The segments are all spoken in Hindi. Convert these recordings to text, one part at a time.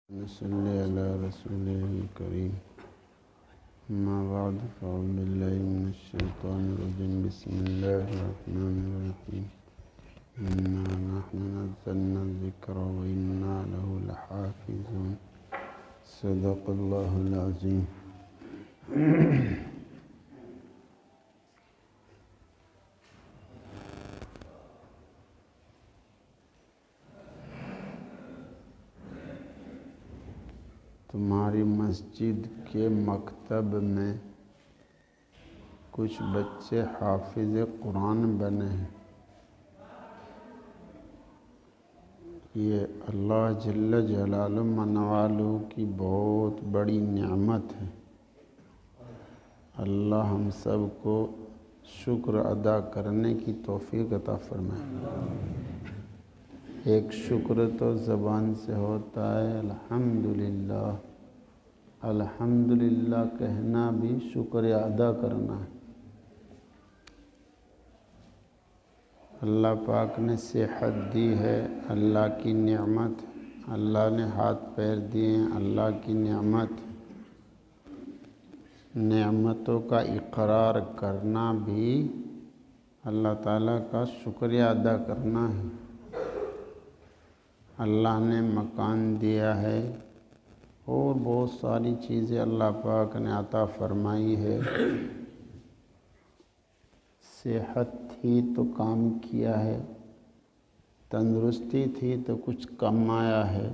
नसल्ली अला रसूलिल करीम अम्मा बाद फ़अऊज़ु बिल्लाहि मिनश शैतानिर रजीम बिस्मिल्लाहिर रहमानिर रहीम इन्ना नहनु नज़्ज़लना ज़िक्रा व इन्ना लहु लहाफ़िज़ून सदक़ल्लाहुल अज़ीम। तुम्हारी मस्जिद के मकतब में कुछ बच्चे हाफिज़ कुरान बने हैं। ये अल्लाह जल्ल जलालुहु मनवालुहु की बहुत बड़ी नेमत है। अल्लाह हम सब को शुक्र अदा करने की तौफीक अता फरमाए। एक शुक्र तो ज़बान से होता है अल्हम्दुलिल्लाह। अल्हम्दुलिल्लाह कहना भी शुक्र अदा करना है। अल्लाह पाक ने सेहत दी है, अल्लाह की नेमत। अल्लाह ने हाथ पैर दिए हैं, अल्लाह की नेमत। नेमतों का इकरार करना भी अल्लाह ताला का शुक्रिया अदा करना है। अल्लाह ने मकान दिया है और बहुत सारी चीज़ें अल्लाह पाक ने अता फरमाई है। सेहत थी तो काम किया है, तंदुरुस्ती थी तो कुछ कमाया है।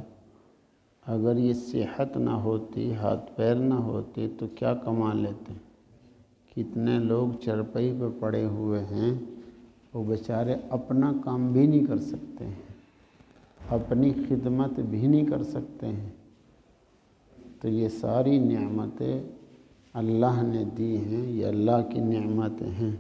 अगर ये सेहत ना होती, हाथ पैर ना होते तो क्या कमा लेते। कितने लोग चरपाई पर पड़े हुए हैं, वो बेचारे अपना काम भी नहीं कर सकते हैं, अपनी खिदमत भी नहीं कर सकते हैं। तो ये सारी नेमतें अल्लाह ने दी हैं, ये अल्लाह की नेमतें हैं।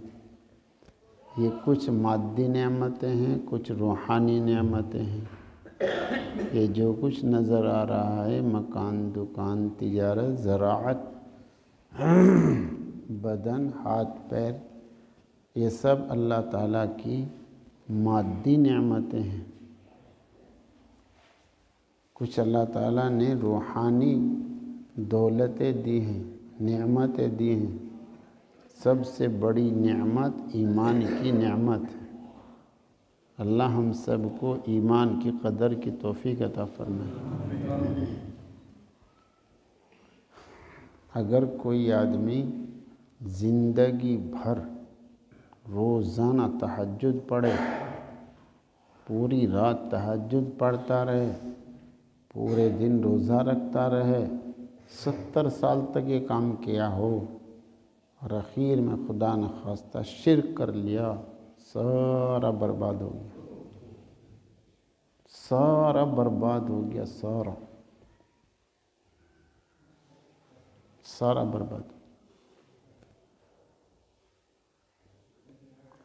ये कुछ मादी नेमतें हैं, कुछ रूहानी नेमतें हैं। ये जो कुछ नज़र आ रहा है, मकान, दुकान, तिजारत, ज़राअत, बदन, हाथ पैर, ये सब अल्लाह ताला की मादी नेमतें हैं। कुछ अल्लाह ताला ने रूहानी दौलतें दी हैं, नेमतें दी हैं। सबसे बड़ी नेमत ईमान की नेमत है। अल्लाह हम सब को ईमान की कदर की तौफीक अता फरमाए। अगर कोई आदमी ज़िंदगी भर रोज़ाना तहज्जुद पढ़े, पूरी रात तहज्जुद पढ़ता रहे, पूरे दिन रोज़ा रखता रहे, 70 साल तक ये काम किया हो और आखिर में खुदा न खास्ता शिर्क कर लिया, सारा बर्बाद हो गया, सारा बर्बाद हो गया, सारा बर्बाद।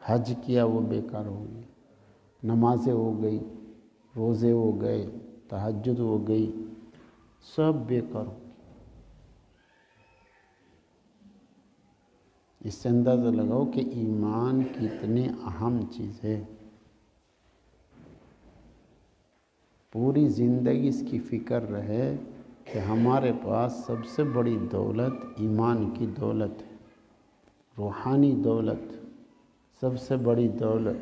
हज किया वो बेकार हो गया, नमाज़ें हो गई, रोज़े हो गए, तहज्जुद हो गई, सब बेकार हो गया। इससे अंदाज़ा लगाओ कि ईमान कितनी अहम चीज़ है। पूरी ज़िंदगी इसकी फ़िक्र रहे कि हमारे पास सबसे बड़ी दौलत ईमान की दौलत है, रूहानी दौलत सबसे बड़ी दौलत।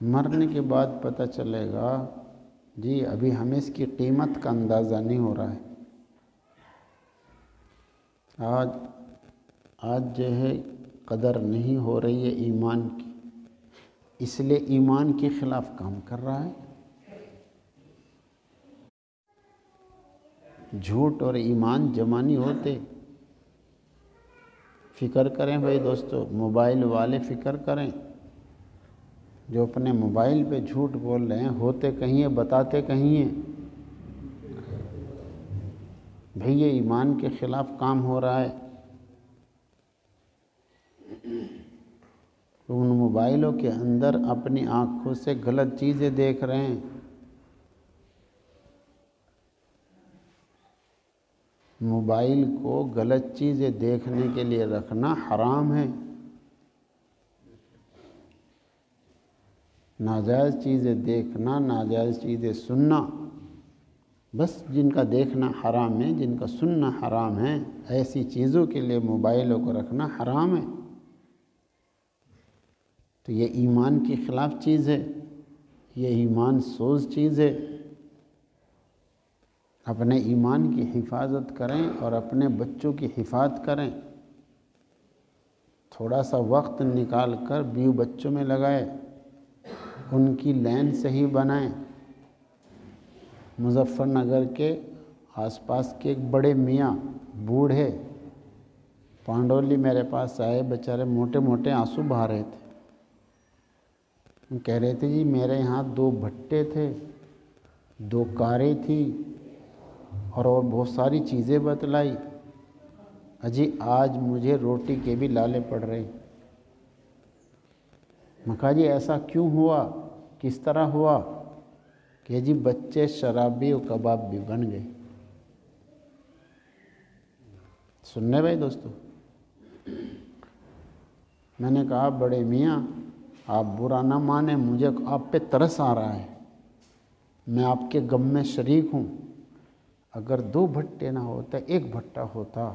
मरने के बाद पता चलेगा जी, अभी हमें इसकी कीमत का अंदाज़ा नहीं हो रहा है। आज जो है कदर नहीं हो रही है ईमान की, इसलिए ईमान के ख़िलाफ़ काम कर रहा है। झूठ और ईमान जमा नहीं होते। फ़िक्र करें भाई दोस्तों, मोबाइल वाले फ़िक्र करें, जो अपने मोबाइल पे झूठ बोल रहे हैं, होते कहीं है, बताते कहीं है। भाई ये ईमान के ख़िलाफ़ काम हो रहा है। उन मोबाइलों के अंदर अपनी आँखों से गलत चीज़ें देख रहे हैं। मोबाइल को गलत चीज़ें देखने के लिए रखना हराम है। नाजायज़ चीज़ें देखना, नाजायज़ चीज़ें सुनना बस जिनका देखना हराम है, जिनका सुनना हराम है, ऐसी चीज़ों के लिए मोबाइलों को रखना हराम है। तो ये ईमान के ख़िलाफ़ चीज़ है, ये ईमान सोज चीज़ है। अपने ईमान की हिफाजत करें और अपने बच्चों की हिफाजत करें। थोड़ा सा वक्त निकाल कर बीवी बच्चों में लगाए, उनकी लाइन सही बनाएं। मुजफ्फरनगर के आसपास के एक बड़े मियाँ बूढ़े पांडोली मेरे पास आए, बेचारे मोटे मोटे आंसू बहा रहे थे। कह रहे थे जी मेरे यहाँ 2 भट्टे थे, 2 कारें थी और बहुत सारी चीज़ें बतलाई, अजी आज मुझे रोटी के भी लाले पड़ रहे। मैं कहा जी ऐसा क्यों हुआ, किस तरह हुआ? कि जी बच्चे शराबी और कबाब भी बन गए। सुनने भाई दोस्तों, मैंने कहा बड़े मियाँ आप बुरा ना माने, मुझे आप पे तरस आ रहा है, मैं आपके गम में शरीक हूँ। अगर 2 भट्टे ना होता, 1 भट्टा होता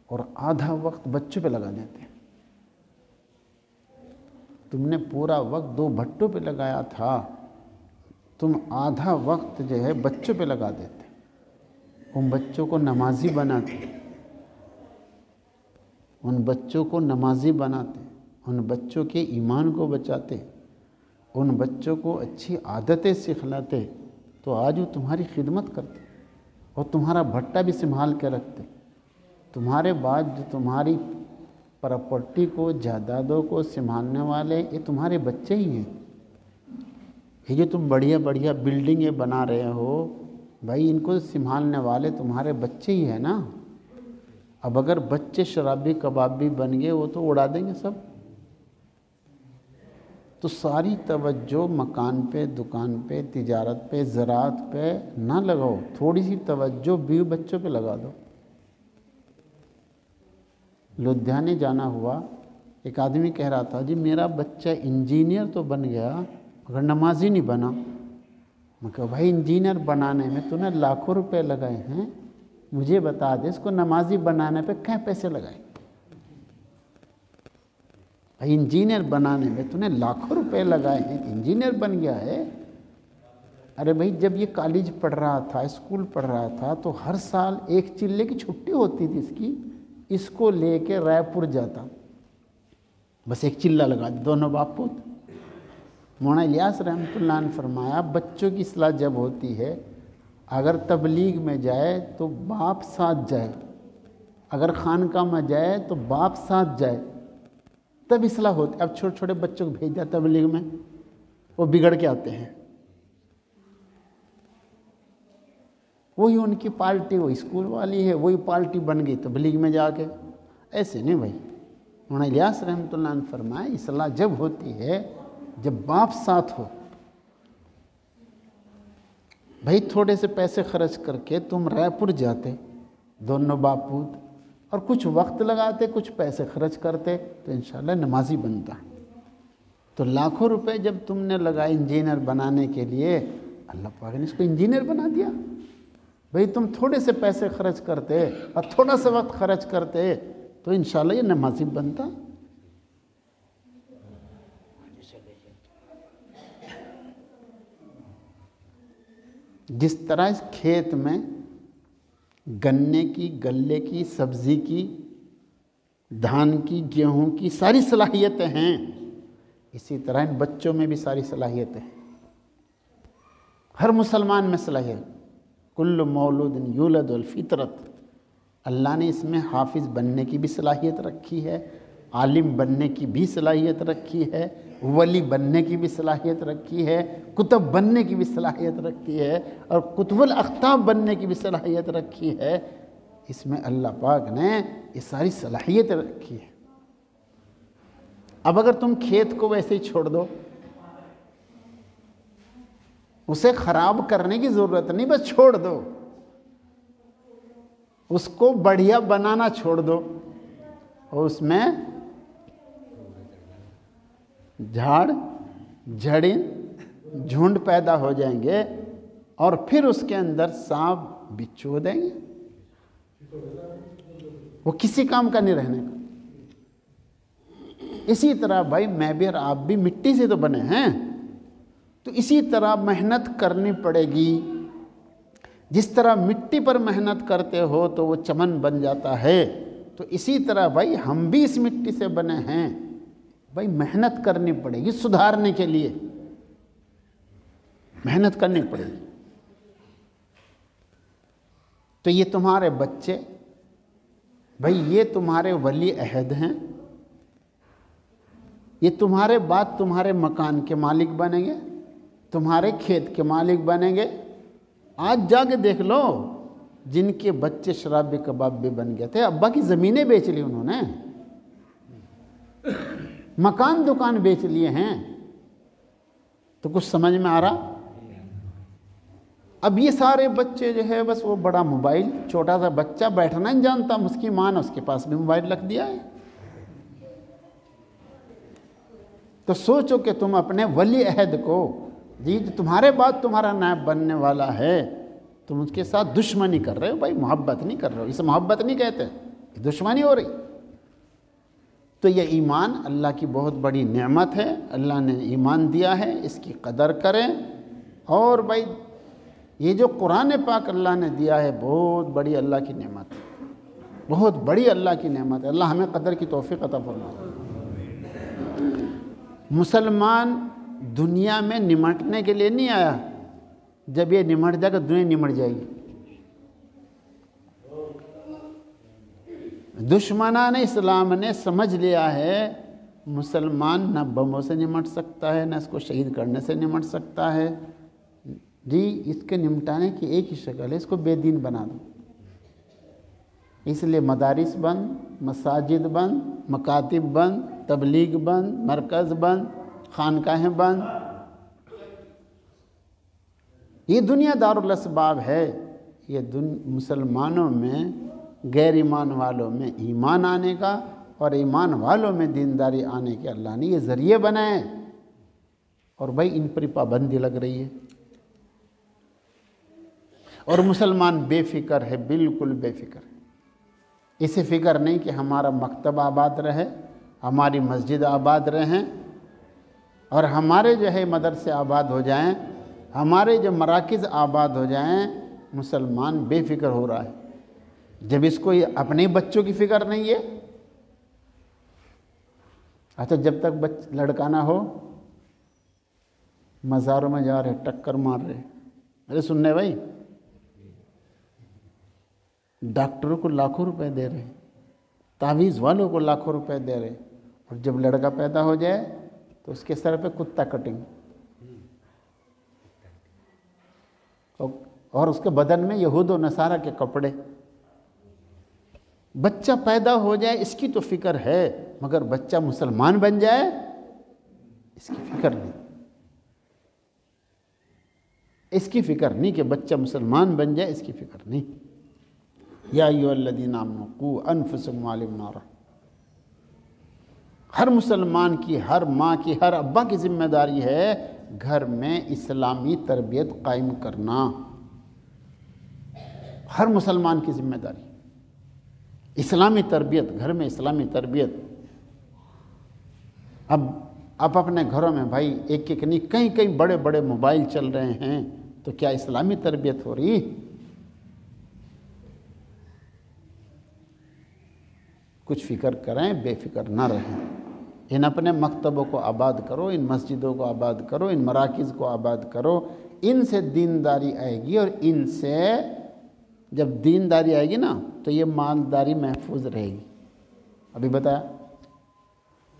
और आधा वक्त बच्चों पे लगा देते। तुमने पूरा वक्त 2 भट्टों पे लगाया था, तुम आधा वक्त जो है बच्चों पे लगा देते, उन बच्चों को नमाजी बनाते, उन बच्चों को नमाजी बनाते, उन बच्चों के ईमान को बचाते, उन बच्चों को अच्छी आदतें सिखलाते, तो आज वो तुम्हारी खिदमत करते और तुम्हारा भट्टा भी संभाल के रखते। तुम्हारे बाद जो तुम्हारी प्रॉपर्टी को, जायदादों को संभालने वाले ये तुम्हारे बच्चे ही हैं। ये जो तुम बढ़िया बढ़िया बिल्डिंगें बना रहे हो भाई, इनको संभालने वाले तुम्हारे बच्चे ही हैं ना। अब अगर बच्चे शराबी कबाबी बन गए, वो तो उड़ा देंगे सब। तो सारी तवज्जो मकान पे, दुकान पे, तिजारत पे, ज़राअत पे ना लगाओ, थोड़ी सी तवज्जो बीवी बच्चों पे लगा दो। लुधियाने जाना हुआ, एक आदमी कह रहा था जी मेरा बच्चा इंजीनियर तो बन गया मगर नमाजी नहीं बना। मैं कहा भाई इंजीनियर बनाने में तूने लाखों रुपए लगाए हैं, मुझे बता दे इसको नमाजी बनाने पे क्या पैसे लगाए? भाई इंजीनियर बनाने में तूने लाखों रुपए लगाए हैं, इंजीनियर बन गया है। अरे भाई जब ये कॉलेज पढ़ रहा था, स्कूल पढ़ रहा था, तो हर साल 1 चिल्ले की छुट्टी होती थी इसकी, इसको लेके रायपुर जाता, बस 1 चिल्ला लगा, दोनों बाप पुत्र। मौलाना इलियास रहमतुल्लाह ने फरमाया बच्चों की इस्लाह जब होती है, अगर तबलीग में जाए तो बाप साथ जाए, अगर खानका में जाए तो बाप साथ जाए, तब इस्लाह होती। अब छोटे छोटे बच्चों को भेज दिया तबलीग में, वो बिगड़ के आते हैं, वही उनकी पार्टी, वो स्कूल वाली है, वही पार्टी बन गई तबलीग में जाके। ऐसे नहीं भाई, मौलाना इलियास रहमतुल्लाह ने फरमाया इस्लाह जब होती है जब बाप साथ हो। भाई थोड़े से पैसे खर्च करके तुम रायपुर जाते, दोनों बाप पुत्र, और कुछ वक्त लगाते, कुछ पैसे खर्च करते, तो इंशाल्लाह नमाजी बनता। तो लाखों रुपए जब तुमने लगाए इंजीनियर बनाने के लिए, अल्लाह पाक ने इसको इंजीनियर बना दिया। भाई तुम थोड़े से पैसे खर्च करते और थोड़ा सा वक्त खर्च करते, तो इंशाल्लाह ये नमाजी बनता। जिस तरह इस खेत में गन्ने की, गल्ले की, सब्जी की, धान की, गेहूं की सारी सलाहियतें हैं, इसी तरह इन बच्चों में भी सारी सलाहियतें हैं। हर मुसलमान में सलाहियत, कुल्लु मौलूदिन यूलदुल फितरत। अल्लाह ने इसमें हाफिज़ बनने की भी सलाहियत रखी है, आलिम बनने की भी सलाहियत रखी है, वली बनने की भी सलाहियत रखी है, कुतुब बनने की भी सलाहियत रखी है, और कुतुबुल अख्ताब बनने की भी सलाहियत रखी है। इसमें अल्लाह पाक ने ये सारी सलाहियत रखी है। अब अगर तुम खेत को वैसे ही छोड़ दो, उसे खराब करने की ज़रूरत नहीं, बस छोड़ दो, उसको बढ़िया बनाना छोड़ दो, और उसमें झाड़ झड़िन झुंड पैदा हो जाएंगे, और फिर उसके अंदर सांप बिच्छू देंगे, वो किसी काम का नहीं रहने का। इसी तरह भाई मैं भी और आप भी मिट्टी से तो बने हैं, तो इसी तरह मेहनत करनी पड़ेगी। जिस तरह मिट्टी पर मेहनत करते हो तो वो चमन बन जाता है, तो इसी तरह भाई हम भी इस मिट्टी से बने हैं। भाई मेहनत करनी पड़ेगी, सुधारने के लिए मेहनत करनी पड़ेगी। तो ये तुम्हारे बच्चे भाई, ये तुम्हारे वली अहद हैं, ये तुम्हारे बाद तुम्हारे मकान के मालिक बनेंगे, तुम्हारे खेत के मालिक बनेंगे। आज जाके देख लो, जिनके बच्चे शराबी कबाब भी बन गए थे, अब्बा की ज़मीनें बेच ली उन्होंने, मकान दुकान बेच लिए हैं। तो कुछ समझ में आ रहा? अब ये सारे बच्चे जो है बस वो बड़ा मोबाइल, छोटा सा बच्चा बैठना नहीं जानता, उसकी माँ ने उसके पास भी मोबाइल रख दिया है। तो सोचो कि तुम अपने वली अहद को, जी तुम्हारे बाद तुम्हारा नायब बनने वाला है, तुम उसके साथ दुश्मनी कर रहे हो। भाई मोहब्बत नहीं कर रहे हो, इसे मोहब्बत नहीं कहते, दुश्मनी हो रही। तो ये ईमान अल्लाह की बहुत बड़ी नेमत है, अल्लाह ने ईमान दिया है, इसकी कदर करें। और भाई ये जो कुरान पाक अल्लाह ने दिया है, बहुत बड़ी अल्लाह की नेमत है, बहुत बड़ी अल्लाह की नेमत है। अल्लाह हमें कदर की तौफीक अता फरमाए। मुसलमान दुनिया में निमटने के लिए नहीं आया, जब ये निमट जाएगा दुनिया निमट जाएगी। दुश्मनान इस्लाम ने समझ लिया है मुसलमान न बमों से निमट सकता है, न इसको शहीद करने से निमट सकता है। जी इसके निमटाने की एक ही शक्ल है, इसको बेदीन बना दो। इसलिए मदारिस बंद, मसाजिद बंद, मकातिब बंद, तबलीग बंद, मरकज़ बंद, खानकाहें बंद। ये दुनिया दारुल असबाब है। ये मुसलमानों में, गैर ईमान वालों में ईमान आने का और ईमान वालों में दीनदारी आने के अल्लाह ने ये ज़रिए बनाए। और भाई इन पर पाबंदी लग रही है, और मुसलमान बेफिक्र है, बिल्कुल बेफिक्र है। इसे फ़िक्र नहीं कि हमारा मकतब आबाद रहे, हमारी मस्जिद आबाद रहें, और हमारे जो है मदरसे आबाद हो जाएं, हमारे जो मराकिज़ आबाद हो जाएं। मुसलमान बेफिक्र हो रहा है, जब इसको ये अपने बच्चों की फ़िक्र नहीं है। अच्छा जब तक लड़का ना हो, मज़ारों में जा रहे, टक्कर मार रहे। अरे सुनने भाई, डॉक्टरों को लाखों रुपए दे रहे, तावीज़ वालों को लाखों रुपए दे रहे, और जब लड़का पैदा हो जाए तो उसके सर पे कुत्ता कटिंग, और उसके बदन में यहूद और नसारा के कपड़े। बच्चा पैदा हो जाए इसकी तो फिक्र है, मगर बच्चा मुसलमान बन जाए इसकी फिक्र नहीं। इसकी फिक्र नहीं कि बच्चा मुसलमान बन जाए, इसकी फिक्र नहीं। या अय्युहल्लज़ीना आमनू क़ू अनफुसकुम व अहलीकुम नारा। हर मुसलमान की, हर माँ की, हर अब्बा की जिम्मेदारी है घर में इस्लामी तरबियत कायम करना। हर मुसलमान की जिम्मेदारी इस्लामी तरबियत, घर में इस्लामी तरबियत। अब आप अपने घरों में भाई एक एक नहीं, कई कई बड़े बड़े मोबाइल चल रहे हैं, तो क्या इस्लामी तरबियत हो रही? कुछ फ़िक्र करें, बेफिक्र ना रहें। इन अपने मकतबों को आबाद करो, इन मस्जिदों को आबाद करो, इन मराकिज़ को आबाद करो। इनसे दीनदारी आएगी, और इनसे जब दीनदारी आएगी ना तो ये मालदारी महफूज रहेगी। अभी बताया,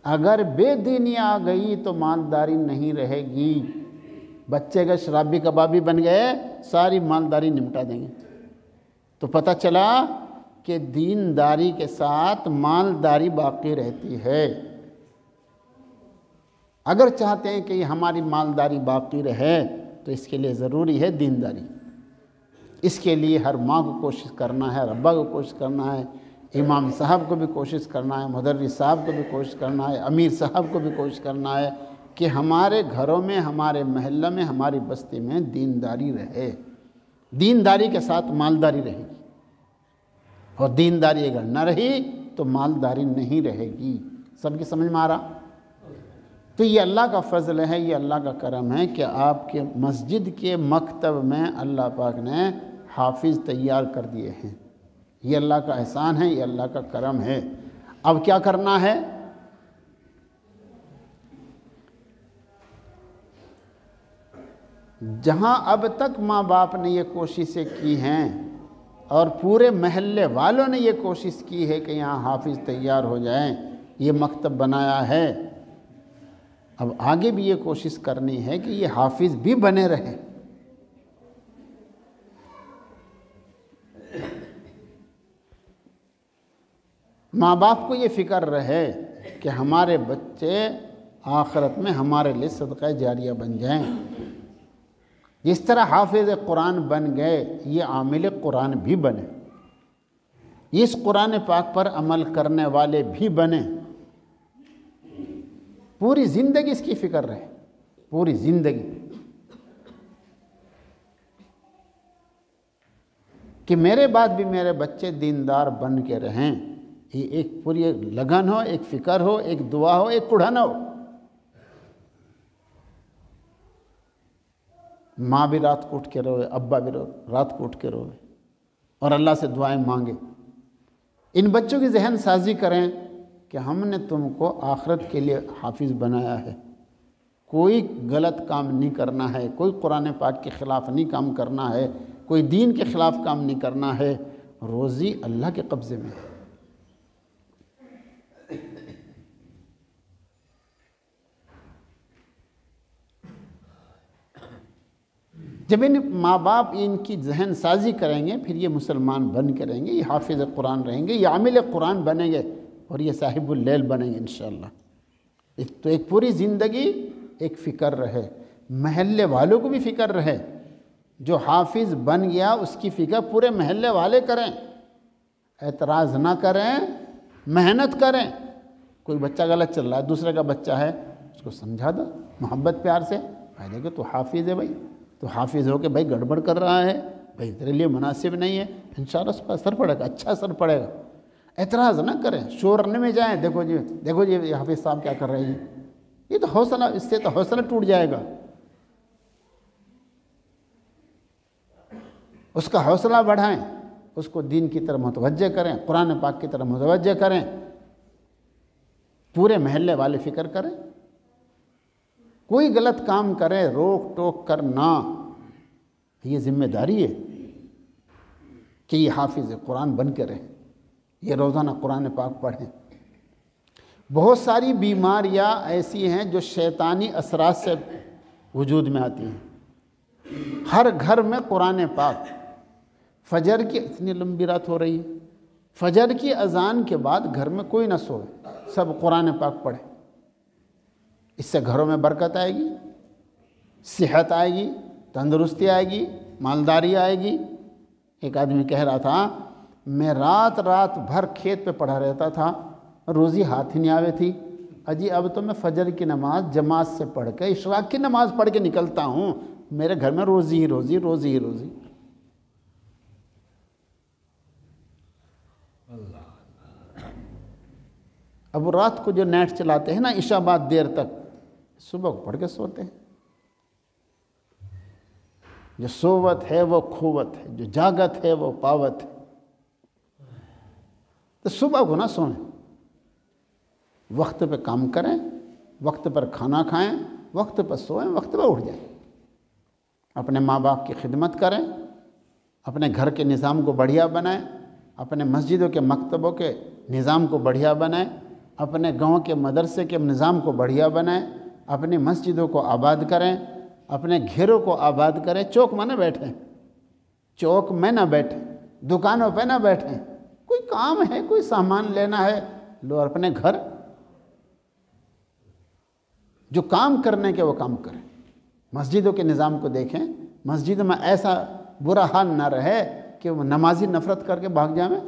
अगर बेदीनी आ गई तो मालदारी नहीं रहेगी। बच्चे अगर शराबी कबाबी बन गए, सारी मालदारी निपटा देंगे। तो पता चला कि दीनदारी के साथ मालदारी बाकी रहती है। अगर चाहते हैं कि हमारी मालदारी बाकी रहे तो इसके लिए ज़रूरी है दीनदारी। इसके लिए हर माँ को कोशिश करना है, रब्बा को कोशिश करना है, इमाम साहब को भी कोशिश करना है, मुदर्रिस साहब को भी कोशिश करना है, अमीर साहब को भी कोशिश करना है कि हमारे घरों में, हमारे महल्ला में, हमारी बस्ती में दीनदारी रहे। दीनदारी के साथ मालदारी रहेगी, और दीनदारी अगर न रही तो मालदारी नहीं रहेगी। सबकी समझ में आ रहा? तो ये अल्लाह का फ़ज़ल है, ये अल्लाह का करम है कि आपके मस्जिद के मकतब में अल्लाह पाक ने हाफिज़ तैयार कर दिए हैं। ये अल्लाह का एहसान है, ये अल्लाह का करम है। अब क्या करना है? जहाँ अब तक माँ बाप ने ये कोशिशें की हैं और पूरे महल्ले वालों ने ये कोशिश की है कि यहाँ हाफिज़ तैयार हो जाएं, ये मकतब बनाया है, अब आगे भी ये कोशिश करनी है कि ये हाफिज़ भी बने रहे। माँ बाप को ये फ़िक्र रहे कि हमारे बच्चे आखिरत में हमारे लिए सदक़ा जारिया बन जाएं। जिस तरह हाफिज़ कुरान बन गए, ये आमिल कुरान भी बने, इस कुरान पाक पर अमल करने वाले भी बने। पूरी ज़िंदगी इसकी फ़िक्र रहे, पूरी ज़िंदगी, कि मेरे बाद भी मेरे बच्चे दीनदार बन के रहें। ये एक पूरी लगन हो, एक फ़िक्र हो, एक दुआ हो, एक कुढ़न हो। माँ भी रात को उठ के रोए, अब्बा भी रात को उठ के रोए और अल्लाह से दुआएं मांगे। इन बच्चों की जहन साजी करें कि हमने तुमको आखिरत के लिए हाफिज़ बनाया है, कोई गलत काम नहीं करना है, कोई कुरान पाक के ख़िलाफ़ नहीं काम करना है, कोई दीन के ख़िलाफ़ काम नहीं करना है। रोज़ी अल्लाह के कब्ज़े में है। जब इन माँ बाप इनकी जहन साजी करेंगे, फिर ये मुसलमान बन के रहेंगे, ये हाफिज़ कुरान रहेंगे, ये आमिल कुरान बनेंगे और ये साहिबुल लैल बनेंगे इंशाअल्लाह। तो एक पूरी ज़िंदगी एक फ़िक्र रहे, महल्ले वालों को भी फ़िक्र रहे। जो हाफिज़ बन गया उसकी फ़िक्र पूरे महल्ले वाले करें, एतराज़ ना करें, मेहनत करें। कोई बच्चा गलत चल रहा है, दूसरे का बच्चा है, उसको समझा दो मोहब्बत प्यार से, भाई देखो तो हाफिज़ है, भाई तो हाफिज़ हो के भाई गड़बड़ कर रहा है, भाई तेरे लिए मुनासिब नहीं है, इंशाअल्लाह उस पर असर पड़ेगा, अच्छा असर पड़ेगा। एतराज़ ना करें, शोरने में जाएं, देखो जी ये हाफिज़ साहब क्या कर रहे हैं, ये तो हौसला, इससे तो हौसला टूट जाएगा। उसका हौसला बढ़ाएं, उसको दीन की तरफ मुतवज्जे करें, कुरान पाक की तरफ मुतवज्जे करें, पूरे महल्ले वाले फ़िक्र करें। कोई गलत काम करे रोक टोक करना, ये जिम्मेदारी है कि ये हाफिज़ कुरान बन के रहें, ये रोज़ाना कुरान पाक पढ़ें। बहुत सारी बीमारियां ऐसी हैं जो शैतानी असरात से वजूद में आती हैं। हर घर में कुरान पाक, फजर की इतनी लंबी रात हो रही है, फजर की अजान के बाद घर में कोई ना सोए, सब कुरान पाक पढ़े। इससे घरों में बरकत आएगी, सेहत आएगी, तंदुरुस्ती आएगी, मालदारी आएगी। एक आदमी कह रहा था, मैं रात रात भर खेत पे पढ़ा रहता था, रोज़ी हाथ ही नहीं आवे थी, अजी अब तो मैं फजर की नमाज जमात से पढ़ के इशराक की नमाज पढ़ के निकलता हूँ, मेरे घर में रोज़ी ही रोज़ी, रोज़ी ही रोज़ी। अब रात को जो नेट चलाते हैं ना इशा बाद देर तक, सुबह को पढ़ के सोते हैं। जो सोवत है वो खुवत है, जो जागत है वो पावत है। तो सुबह को ना सोएं, वक्त पे काम करें, वक्त पर खाना खाएं, वक्त पर सोएं, वक्त पर उठ जाएं। अपने माँ बाप की खिदमत करें, अपने घर के निज़ाम को बढ़िया बनाएं, अपने मस्जिदों के मकतबों के निज़ाम को बढ़िया बनाएं, अपने गांव के मदरसे के निज़ाम को बढ़िया बनाएं, अपनी मस्जिदों को आबाद करें, अपने घेरों को आबाद करें। चौक में न बैठें, चौक में ना बैठें, दुकानों पे ना बैठें। कोई काम है, कोई सामान लेना है, लो अपने घर जो काम करने के वो काम करें। मस्जिदों के निज़ाम को देखें, मस्जिद में ऐसा बुरा हाल ना रहे कि वो नमाजी नफ़रत करके भाग जाए,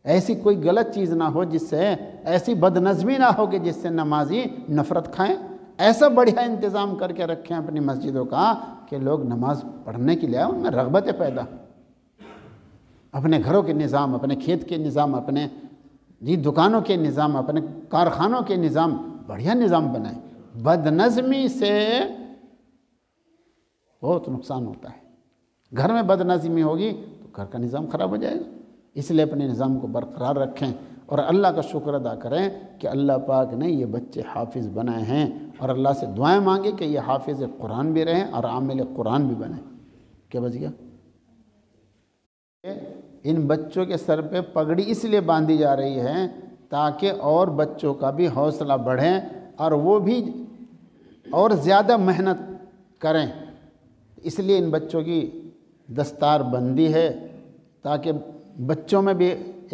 ऐसी कोई गलत चीज़ ना हो जिससे, ऐसी बदनज़मी ना हो कि जिससे नमाजी नफ़रत खाएं। ऐसा बढ़िया इंतज़ाम करके रखें अपनी मस्जिदों का कि लोग नमाज पढ़ने के लिए आए, उनमें रग़बत पैदा। अपने घरों के निज़ाम, अपने खेत के निज़ाम, अपने दुकानों के निज़ाम, अपने कारखानों के निज़ाम, बढ़िया निज़ाम बनाए। बदनज़मी से बहुत नुकसान होता है। घर में बदनज़मी होगी तो घर का निज़ाम ख़राब हो जाएगा। इसलिए अपने निज़ाम को बरकरार रखें और अल्लाह का शुक्र अदा करें कि अल्लाह पाक ने ये बच्चे हाफिज़ बनाए हैं, और अल्लाह से दुआएं मांगे कि ये हाफिज़ कुरान भी रहें और आमिल कुरान भी बने। क्या बच गया? इन बच्चों के सर पे पगड़ी इसलिए बांधी जा रही है ताकि और बच्चों का भी हौसला बढ़े और वो भी और ज़्यादा मेहनत करें। इसलिए इन बच्चों की दस्तार बंदी है ताकि बच्चों में भी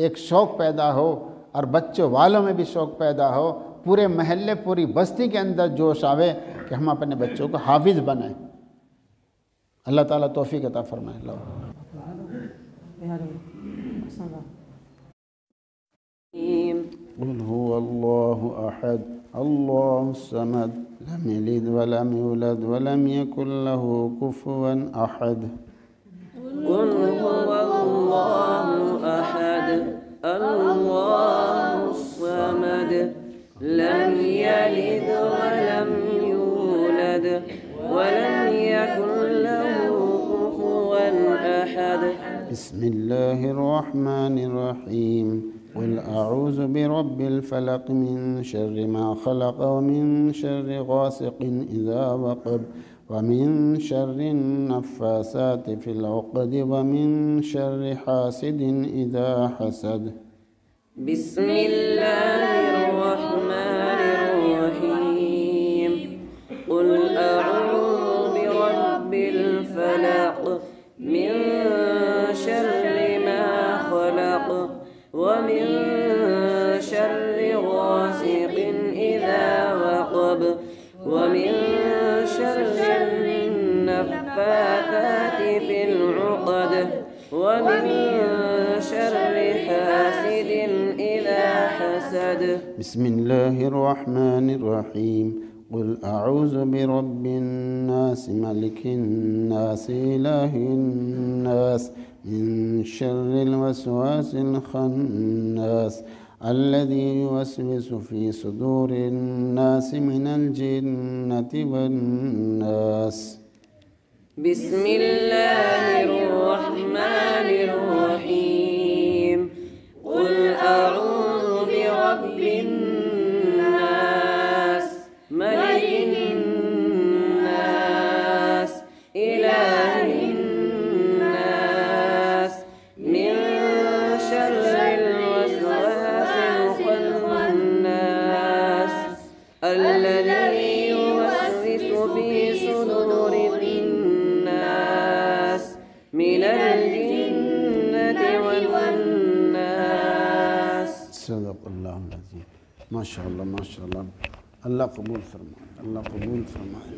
एक शौक़ पैदा हो और बच्चों वालों में भी शौक़ पैदा हो, पूरे महल्ले पूरी बस्ती के अंदर जोश आवे कि हम अपने बच्चों को हाफिज़ बनाएं। अल्लाह ताला तौफीक अता फरमाए। क़ुल हुवल्लाहु अहद अल्लाहुस समद लम यलिद वलम यूलद वलम यकुल लहू कुफुवन अहद। क़ुल हुवल्लाहु अहद अल्लाहुस समद लम यलिद वलम यूलद वलम यकुल लहू कुफुवन अहद। बिस्मिल्लाहिर रहमानिर रहीम। क़ुल अऊज़ु बिरब्बिल फ़लक़ मिन शर्रि मा ख़लक़ व मिन शर्रि गासिक़िन इज़ा वक़ब व मिन शर्रि नफ़्फ़ासाति फ़िल उक़द व मिन शर्रि हासिदिन इज़ा हसद। बिस्मिल्लाहिर रहमानिर रहीम। क़ुल अऊज़ु बिरब्बिल फ़लक़ मिन शर्रि मा ख़लक़ वमिन शर्रि गासिक़िन इज़ा वक़ब वमिन शर्रि नफ़्फ़ासाति फ़िल उक़द वमिन शर्रि हासिदिन इज़ा हसद। बिस्मिल्लाहिर रहमानिर रहीम। क़ुल अऊज़ु बिरब्बिन नास मलिकिन नास इलाहिन नास मिन शर्रिल वस्वासिल खन्नास अल्लज़ी युवस्विसु फ़ी सुदूरिन नास मिनल जिन्नति वन्नास। बिस्मिल्लाहिर रहमानिर रहीम। क़ुल अऊज़ु बिरब्बिन नास मलिकिन नास इलाहिन नास मिन शर्रिल वस्वासिल खन्नास अल्लज़ी युवस्विसु फ़ी सुदूरिन नास मिनल जिन्नति वन्नास। सदक़ल्लाहुल अज़ीम। माशाअल्लाह माशाअल्लाह। अल्लाह कबूल फरमाए, अल्लाह कबूल फरमाए।